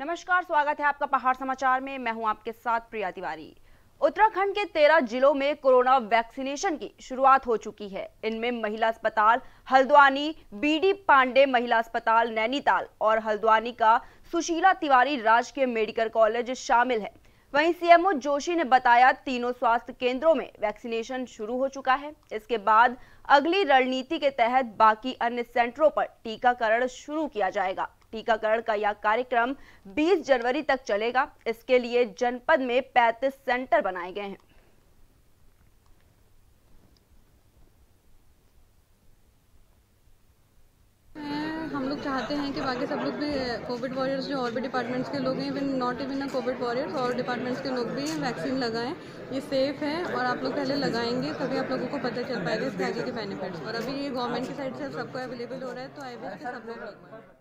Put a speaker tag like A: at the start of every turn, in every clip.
A: नमस्कार, स्वागत है आपका पहाड़ समाचार में। मैं हूं आपके साथ प्रिया तिवारी। उत्तराखंड के 13 जिलों में कोरोना वैक्सीनेशन की शुरुआत हो चुकी है। इनमें महिला अस्पताल हल्द्वानी, बीडी पांडे महिला अस्पताल नैनीताल और हल्द्वानी का सुशीला तिवारी राजकीय मेडिकल कॉलेज शामिल है। वहीं सीएमओ जोशी ने बताया, तीनों स्वास्थ्य केंद्रों में वैक्सीनेशन शुरू हो चुका है। इसके बाद अगली रणनीति के तहत बाकी अन्य सेंटरों पर टीकाकरण शुरू किया जाएगा। टीकाकरण का यह कार्यक्रम 20 जनवरी तक चलेगा। इसके लिए जनपद में 35 सेंटर बनाए गए हैं।
B: हम लोग चाहते हैं कि बाकी सब लोग भी कोविड वॉरियर्स जो और भी डिपार्टमेंट्स के लोग हैं, even not even a Covid warriors, और डिपार्टमेंट्स के लोग भी वैक्सीन लगाएं। ये सेफ है और आप लोग पहले लगाएंगे तभी आप लोगों को पता चल पाएगा इसके आगे के बेनिफिट्स। और अभी ये गवर्नमेंट की साइड से सबको अवेलेबल हो रहा है, तो आई विश सब लोग लगवाएं।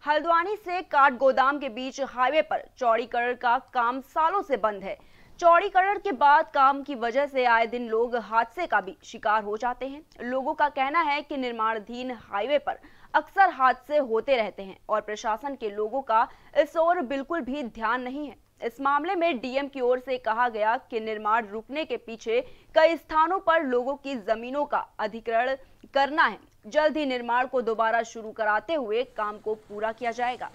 A: हल्द्वानी से काठगोदाम के बीच हाईवे पर चौड़ीकरण का काम सालों से बंद है। चौड़ीकरण के बाद काम की वजह से आए दिन लोग हादसे का भी शिकार हो जाते हैं। लोगों का कहना है कि निर्माणाधीन हाईवे पर अक्सर हादसे होते रहते हैं और प्रशासन के लोगों का इस ओर बिल्कुल भी ध्यान नहीं है। इस मामले में डीएम की ओर से कहा गया कि निर्माण रुकने के पीछे कई स्थानों पर लोगों की जमीनों का अधिग्रहण करना है। जल्द ही निर्माण को दोबारा शुरू कराते हुए काम को पूरा किया जाएगा।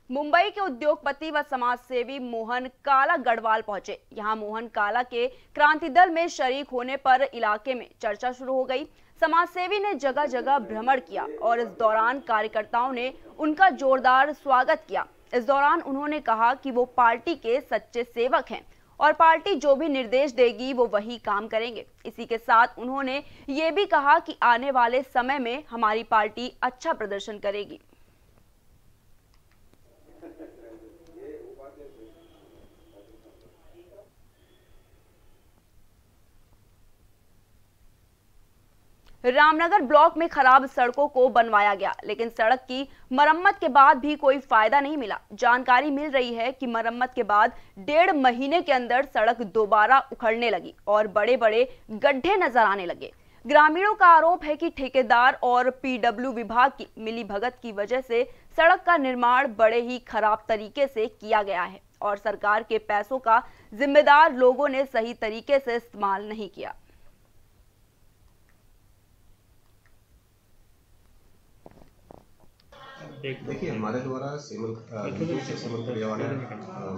A: मुंबई के उद्योगपति व समाज सेवी मोहन काला गढ़वाल पहुंचे। यहां मोहन काला के क्रांति दल में शरीक होने पर इलाके में चर्चा शुरू हो गई। समाज सेवी ने जगह जगह भ्रमण किया और इस दौरान कार्यकर्ताओं ने उनका जोरदार स्वागत किया। इस दौरान उन्होंने कहा कि वो पार्टी के सच्चे सेवक हैं और पार्टी जो भी निर्देश देगी वो वही काम करेंगे। इसी के साथ उन्होंने ये भी कहा कि आने वाले समय में हमारी पार्टी अच्छा प्रदर्शन करेगी। रामनगर ब्लॉक में खराब सड़कों को बनवाया गया, लेकिन सड़क की मरम्मत के बाद भी कोई फायदा नहीं मिला। जानकारी मिल रही है कि मरम्मत के बाद 1.5 महीने के अंदर सड़क दोबारा उखड़ने लगी और बड़े बड़े गड्ढे नजर आने लगे। ग्रामीणों का आरोप है कि ठेकेदार और पीडब्ल्यू विभाग की मिलीभगत की वजह से सड़क का निर्माण बड़े ही खराब तरीके से किया गया है और सरकार के पैसों का जिम्मेदार लोगों ने सही तरीके से इस्तेमाल नहीं किया।
C: देखिए, हमारे द्वारा सेमल पर्यावरण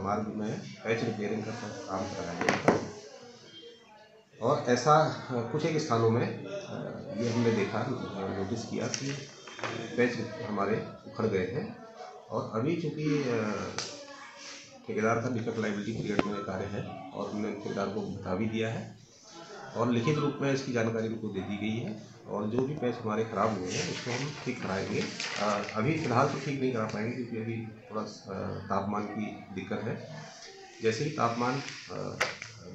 C: मार्ग में पैच रिपेयरिंग का काम कराया गया था और ऐसा कुछ एक स्थानों में ये हमने देखा, नोटिस किया कि पैच हमारे उखड़ गए हैं और अभी चूँकि ठेकेदार का डिफेक्ट लायबिलिटी पीरियड में कार्य है और हमने ठेकेदार को बता भी दिया है और लिखित रूप में इसकी जानकारी उनको दे दी गई है और जो भी पैच हमारे ख़राब हुए हैं उसको हम ठीक कराएंगे। अभी फ़िलहाल तो ठीक नहीं करा पाएंगे क्योंकि अभी थोड़ा तापमान की दिक्कत है। जैसे ही तापमान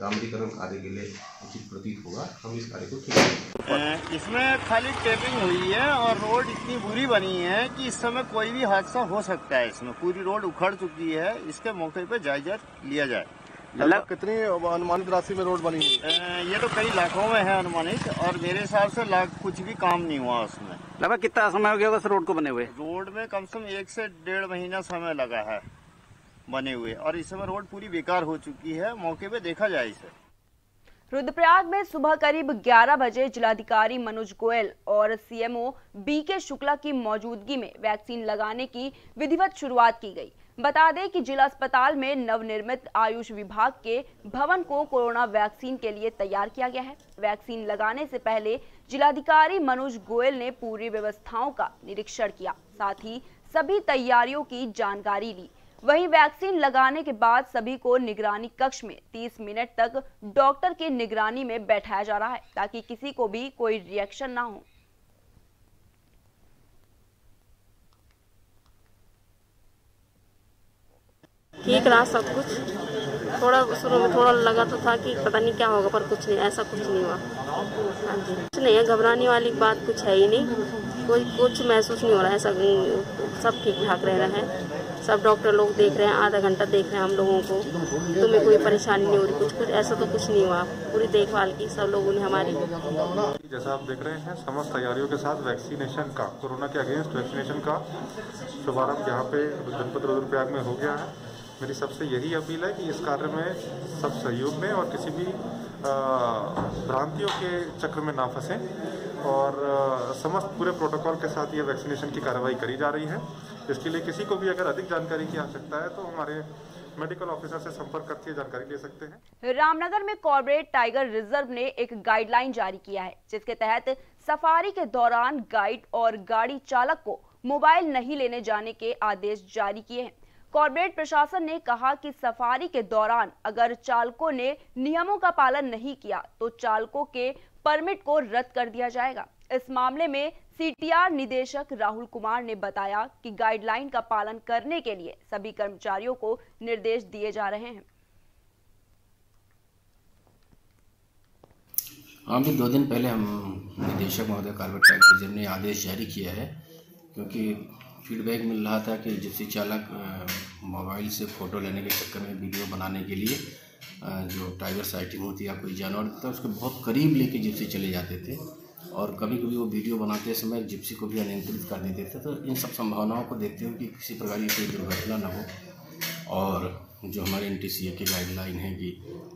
C: दामदीकरण कार्य के लिए उचित प्रतीत होगा हम इस कार्य को ठीक करेंगे।
D: इसमें खाली टेपिंग हुई है और रोड इतनी बुरी बनी है कि इस समय कोई भी हादसा हो सकता है। इसमें पूरी रोड उखड़ चुकी है, इसके मौके पर जायजा लिया जाए।
E: लगभग कितनी अनुमानित राशि में रोड बनी है?
D: ये तो कई लाखों में है अनुमानित और मेरे हिसाब से लाख कुछ भी काम नहीं हुआ उसमें।
F: लगभग कितना समय हो गया उस रोड को बने हुए?
D: रोड में कम से कम 1 से 1.5 महीना समय लगा है बने हुए और इस समय रोड पूरी बेकार हो चुकी है। मौके पे देखा जाए इसे।
A: रुद्रप्रयाग में सुबह करीब 11 बजे जिलाधिकारी मनोज गोयल और सीएमओ बीके शुक्ला की मौजूदगी में वैक्सीन लगाने की विधिवत शुरुआत की गई। बता दें कि जिला अस्पताल में नवनिर्मित आयुष विभाग के भवन को कोरोना वैक्सीन के लिए तैयार किया गया है। वैक्सीन लगाने से पहले जिलाधिकारी मनोज गोयल ने पूरी व्यवस्थाओं का निरीक्षण किया, साथ ही सभी तैयारियों की जानकारी ली। वहीं वैक्सीन लगाने के बाद सभी को निगरानी कक्ष में 30 मिनट तक डॉक्टर की निगरानी में बैठाया जा रहा है ताकि किसी को भी कोई रिएक्शन ना हो।
G: ठीक रहा सब कुछ। थोड़ा शुरू में थोड़ा लगा तो था कि पता नहीं क्या होगा, पर कुछ नहीं, ऐसा कुछ नहीं हुआ। हाँ जी, कुछ नहीं है, घबराने वाली बात कुछ है ही नहीं। कोई कुछ महसूस नहीं हो रहा है, ऐसा सब ठीक ठाक रह रहे हैं। सब डॉक्टर लोग देख रहे हैं, आधा घंटा देख रहे हैं हम लोगों को। तुम्हें कोई परेशानी नहीं हो रही, कुछ ऐसा तो कुछ नहीं हुआ। पूरी देखभाल की सब लोगों ने हमारी।
H: जैसा आप देख रहे हैं, समस्त तैयारियों के साथ वैक्सीनेशन का, कोरोना के अगेंस्ट वैक्सीनेशन का शुभारंभ यहाँ पे जनपद रुद्रप्रयाग में हो गया है। मेरी सबसे यही अपील है कि इस कार्य में सब सहयोग दें और किसी भी भ्रांतियों के चक्र में ना फंसें और समस्त पूरे प्रोटोकॉल के साथ ये वैक्सीनेशन की कार्रवाई करी जा रही है। इसके लिए किसी को भी अगर अधिक जानकारी की आवश्यकता है तो हमारे मेडिकल ऑफिसर से संपर्क करके जानकारी ले सकते हैं।
A: रामनगर में कॉर्पोरेट टाइगर रिजर्व ने एक गाइडलाइन जारी किया है, जिसके तहत सफारी के दौरान गाइड और गाड़ी चालक को मोबाइल नहीं लेने जाने के आदेश जारी किए हैं। कॉर्पोरेट प्रशासन ने कहा कि सफारी के दौरान अगर चालकों ने नियमों का पालन नहीं किया तो चालकों के परमिट को रद्द कर दिया जाएगा। इस मामले में सीटीआर निदेशक राहुल कुमार ने बताया कि गाइडलाइन का पालन करने के लिए सभी कर्मचारियों को निर्देश दिए जा रहे हैं।
I: हाँ, भी 2 दिन पहले हम निदेशक महोदय कॉर्पोरेट टाइगर रिजर्व ने आदेश जारी किया है, क्योंकि फीडबैक मिल रहा था कि जिप्सी चालक मोबाइल से फ़ोटो लेने के चक्कर में वीडियो बनाने के लिए जो टाइगर साइटिंग होती है या कोई जानवर दिखता है उसके बहुत करीब लेके जिप्सी चले जाते थे और कभी कभी वो वीडियो बनाते समय जिप्सी को भी अनियंत्रित कर देते थे। तो इन सब संभावनाओं को देखते हुए कि किसी प्रकार की कोई दुर्घटना न हो और जो हमारे एनटीसीए की गाइडलाइन है कि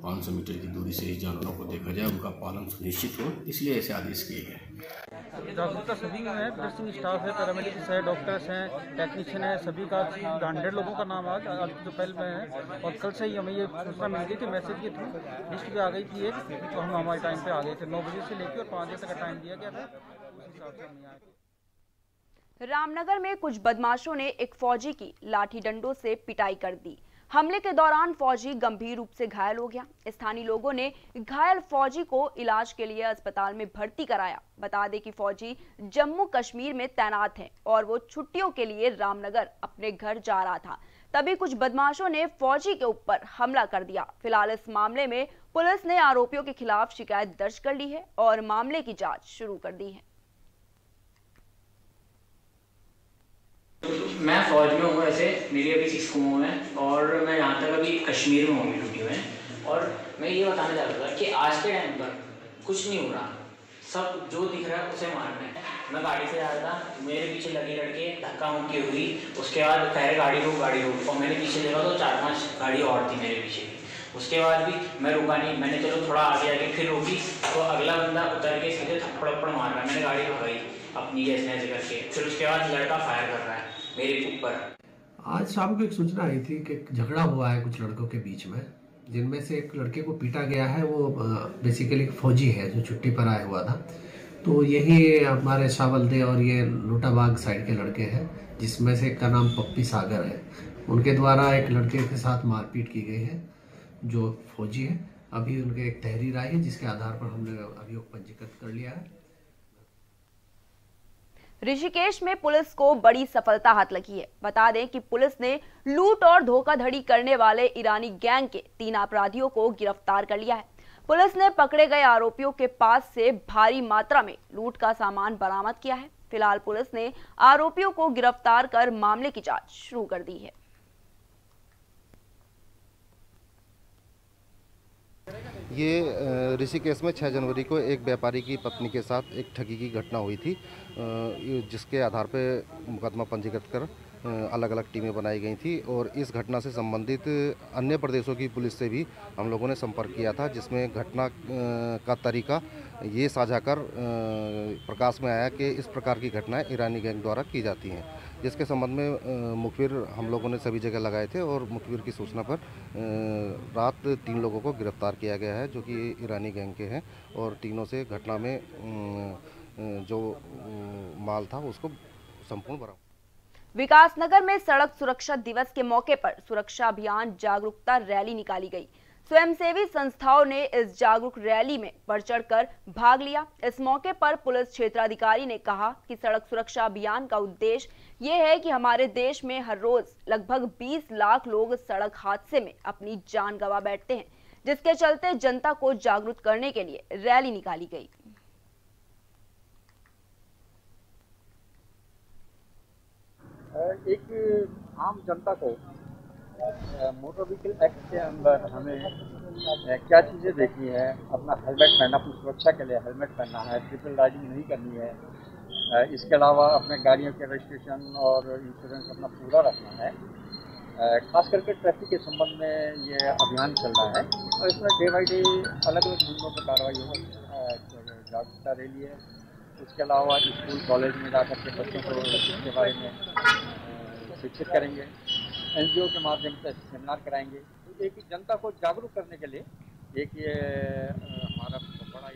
I: 500 मीटर की दूरी से ही जानवरों को देखा जाए, उनका पालन सुनिश्चित हो, इसलिए ऐसे आदेश किए गए।
F: जागरूकता सभी में है, नर्सिंग स्टाफ है, पैरामेडिक्स है, डॉक्टर्स हैं, टेक्नीशियन है, सभी का 100 लोगों का नाम आज जो पहले में है और कल से ही हमें ये सूचना मिल गई थी, मैसेज के थ्रू लिस्ट भी आ गई थी एक, तो हम हमारे टाइम पे आ गए थे। 9 बजे से लेकर और 5 बजे तक का टाइम दिया गया था, उस हिसाब से हम आए।
A: रामनगर में कुछ बदमाशों ने एक फौजी की लाठी डंडों से पिटाई कर दी। हमले के दौरान फौजी गंभीर रूप से घायल हो गया। स्थानीय लोगों ने घायल फौजी को इलाज के लिए अस्पताल में भर्ती कराया। बता दें कि फौजी जम्मू कश्मीर में तैनात है और वो छुट्टियों के लिए रामनगर अपने घर जा रहा था, तभी कुछ बदमाशों ने फौजी के ऊपर हमला कर दिया। फिलहाल इस मामले में पुलिस ने आरोपियों के खिलाफ शिकायत दर्ज कर ली है और मामले की जाँच शुरू कर दी है।
J: मैं फौज में हूँ, ऐसे मेरी अभी 6 है और मैं यहाँ तक अभी कश्मीर में हूँ ड्यूटी में। और मैं ये बताना चाहता था कि आज के टाइम पर कुछ नहीं हो रहा, सब जो दिख रहा है उसे मारना है। मैं गाड़ी से जा रहा था, मेरे पीछे लगे लड़के धक्का मुक्की हुई, उसके बाद कह रहे गाड़ी रोक और मैंने पीछे देखा तो 4-5 गाड़ी और थी मेरे पीछे। उसके बाद भी मैं रुका नहीं, मैंने चलो थोड़ा आगे फिर रोकी तो अगला बंदा उतर के सीधे थप्पड़ मार रहा है। मैंने गाड़ी भगाई अपनी ऐसे करके, फिर उसके बाद लड़का फायर कर रहा है मेरे ऊपर।
K: आज शाम को एक सूचना आई थी कि झगड़ा हुआ है कुछ लड़कों के बीच में, जिनमें से एक लड़के को पीटा गया है। वो बेसिकली फौजी है जो छुट्टी पर आया हुआ था। तो यही हमारे शावलदे और ये लोटाबाग साइड के लड़के हैं, जिसमें से एक का नाम पप्पी सागर है। उनके द्वारा एक लड़के के साथ मारपीट की गई है जो फौजी है। अभी उनके एक तहरीर आई है जिसके आधार पर हमने अभियोग पंजीकृत कर लिया है।
A: ऋषिकेश में पुलिस को बड़ी सफलता हाथ लगी है। बता दें कि पुलिस ने लूट और धोखाधड़ी करने वाले ईरानी गैंग के 3 अपराधियों को गिरफ्तार कर लिया है। पुलिस ने पकड़े गए आरोपियों के पास से भारी मात्रा में लूट का सामान बरामद किया है। फिलहाल पुलिस ने आरोपियों को गिरफ्तार कर मामले की जांच शुरू कर दी है।
E: ये ऋषिकेश में 6 जनवरी को एक व्यापारी की पत्नी के साथ एक ठगी की घटना हुई थी, जिसके आधार पर मुकदमा पंजीकृत कर अलग अलग टीमें बनाई गई थी। और इस घटना से संबंधित अन्य प्रदेशों की पुलिस से भी हम लोगों ने संपर्क किया था, जिसमें घटना का तरीका ये साझा कर प्रकाश में आया कि इस प्रकार की घटनाएं ईरानी गैंग द्वारा की जाती हैं, जिसके संबंध में मुखबिर हम लोगों ने सभी जगह लगाए थे और मुखबिर की सूचना पर रात 3 लोगों को गिरफ्तार किया गया है जो कि ईरानी गैंग के हैं। और तीनों से घटना में जो माल था उसको संपूर्ण बरामद।
A: विकासनगर में सड़क सुरक्षा दिवस के मौके पर सुरक्षा अभियान जागरूकता रैली निकाली गई। स्वयंसेवी संस्थाओं ने इस जागरूक रैली में बढ़ चढ़कर भाग लिया। इस मौके पर पुलिस क्षेत्राधिकारी ने कहा कि सड़क सुरक्षा अभियान का उद्देश्य ये है कि हमारे देश में हर रोज लगभग 20 लाख लोग सड़क हादसे में अपनी जान गंवा बैठते हैं, जिसके चलते जनता को जागरूक करने के लिए रैली निकाली गई।
L: एक आम जनता को मोटर व्हीकल एक्ट के अंदर हमें क्या चीज़ें देखनी है, अपना हेलमेट पहनना, अपनी सुरक्षा के लिए हेलमेट पहनना है, ट्रिपल राइडिंग नहीं करनी है, इसके अलावा अपने गाड़ियों के रजिस्ट्रेशन और इंश्योरेंस अपना पूरा रखना है। खास करके ट्रैफिक के संबंध में ये अभियान चल रहा है और इसमें डे बाई डे अलग अलग मुद्दों पर कार्रवाई होगा। जागरूकता रैली है, उसके अलावा स्कूल कॉलेज में जाकर के बच्चों को इसके बारे में शिक्षित करेंगे, NGO के माध्यम से सेमिनार कराएंगे। तो एक जनता को जागरूक करने के लिए एक ये हमारा बड़ा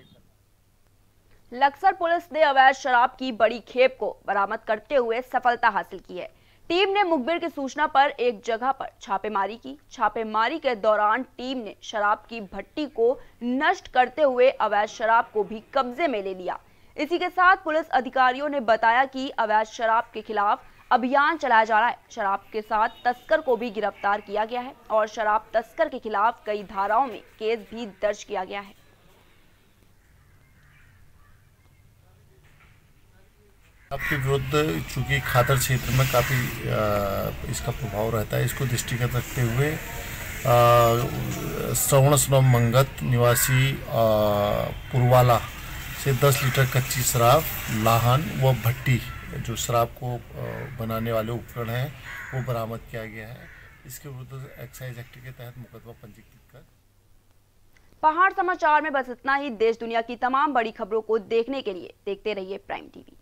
A: लक्सर पुलिस ने अवैध शराब की बड़ी खेप को बरामद करते हुए सफलता हासिल की है। टीम ने मुखबिर की सूचना पर एक जगह पर छापेमारी की। छापेमारी के दौरान टीम ने शराब की भट्टी को नष्ट करते हुए अवैध शराब को भी कब्जे में ले लिया। इसी के साथ पुलिस अधिकारियों ने बताया कि अवैध शराब के खिलाफ अभियान चलाया जा रहा है। शराब के साथ तस्कर को भी गिरफ्तार किया गया है और शराब तस्कर के खिलाफ कई धाराओं में केस भी दर्ज किया गया है।
M: आपके विरुद्ध चूंकि खातर क्षेत्र में काफ़ी इसका प्रभाव रहता है, इसको दृष्टिगत रखते हुए श्रवण स्नम मंगत निवासी पुरवाला से 10 लीटर कच्ची शराब, लाहन व भट्टी जो शराब को बनाने वाले उपकरण हैं वो बरामद किया गया है। इसके विरुद्ध एक्साइज एक्ट के तहत मुकदमा पंजीकृत कर।
A: पहाड़ समाचार में बस इतना ही। देश दुनिया की तमाम बड़ी खबरों को देखने के लिए देखते रहिए प्राइम टीवी।